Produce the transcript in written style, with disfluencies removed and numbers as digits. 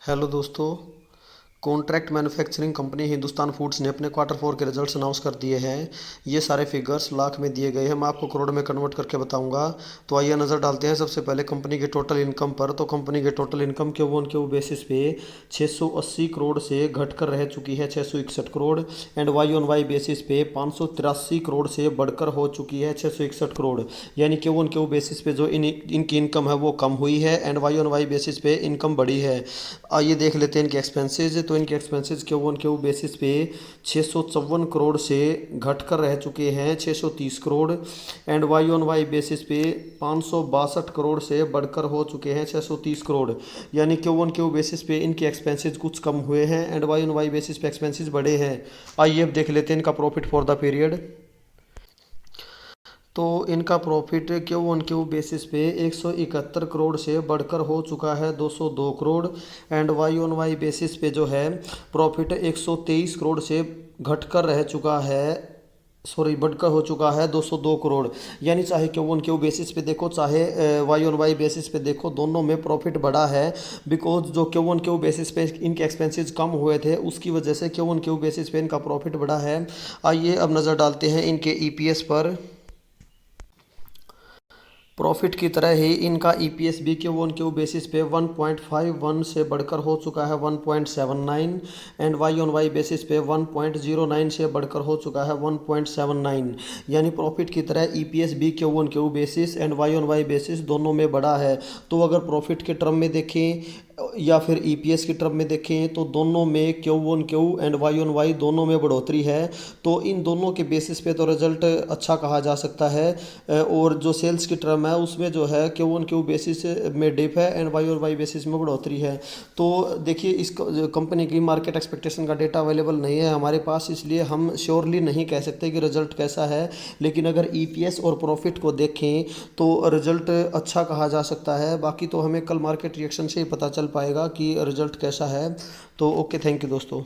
Hello दोस्तों। Contract manufacturing company Hindustan foods ने अपने क्वार्टर फोर के रिजल्ट्स अनाउंस कर दिए हैं। ये सारे फिगर्स लाख में दिए गए हैं, मैं आपको करोड़ में कन्वर्ट करके बताऊंगा। तो आइए नज़र डालते हैं सबसे पहले कंपनी के टोटल इनकम पर। तो कंपनी के टोटल इनकम के वो उनके वो बेसिस पे 680 करोड़ से घटकर रह चुकी है 661 crore. And Y on Y basis पे 583 करोड़ से बढ़कर हो चुकी है 661 करोड़। यानी कि वो उनके वो बेसिस पे जो इनकी इनकम है वो कम हुई है, and Y on Y basis पे इनकम बढ़ी है। आइए देख लेते हैं इनके एक्सपेंसेज। तो इनके एक्सपेंसेज के वो बेसिस पे 654 करोड़ से घटकर रह चुके हैं 630 crore. And Y on Y basis पे 562 करोड़ से बढ़कर हो चुके हैं 630 करोड़। यानी के वो बेसिस पे इनके एक्सपेंसेज कुछ कम हुए हैं, and Y on Y basis पे एक्सपेंसेज बढ़े हैं। आइए अब देख लेते हैं इनका प्रॉफिट फॉर द पीरियड। तो इनका profit Q on Q basis पे 171 करोड़ से बढ़कर हो चुका है 202 crore. And Y on Y basis पे जो है प्रॉफिट 123 करोड़ से घटकर रह चुका है, सॉरी बढ़कर हो चुका है 202 करोड़। यानी चाहे क्यू ऑन क्यू बेसिस पे देखो चाहे वाई ऑन वाई बेसिस पे देखो, दोनों में प्रॉफिट बढ़ा है। बिकॉज जो क्यू ऑन क्यू बेसिस पे इनके एक्सपेंसेस कम हुए थे उसकी वजह से क्यू ऑन क्यू बेसिस पे इनका प्रॉफिट बढ़ा है। आइए अब नज़र डालते हैं इनके ईपीएस पर। प्रॉफिट की तरह ही इनका ईपीएस भी क्यू ऑन क्यू बेसिस पे 1.51 से बढ़कर हो चुका है 1.79। And Y on Y basis पे 1.09 से बढ़कर हो चुका है 1.79। यानी प्रॉफिट की तरह ईपीएस भी Q on Q basis and Y on Y basis दोनों में बढ़ा है। तो अगर प्रॉफिट के टर्म में देखें या फिर ईपीएस की टर्म में देखें तो दोनों में Q on Q and Y on Y दोनों में बढ़ोतरी है। तो इन दोनों के बेसिस पे तो रिजल्ट अच्छा कहा जा सकता है। और जो सेल्स की टर्म है उसमें जो है क्यू ऑन क्यू बेसिस में डिप है एंड वाई और वाई बेसिस में बढ़ोतरी है। तो देखिए इस कंपनी की मार्केट एक्सपेक्टेशन का डेटा अवेलेबल नहीं है हमारे पास, इसलिए हम श्योरली नहीं कह सकते कि रिजल्ट कैसा है। लेकिन अगर ईपीएस और प्रॉफिट को देखें तो रिजल्ट अच्छा कहा जा सकता है। बाकी तो हमें कल मार्केट रिएक्शन से ही पता चल पाएगा कि रिजल्ट कैसा है। तो ओके, थैंक यू दोस्तों।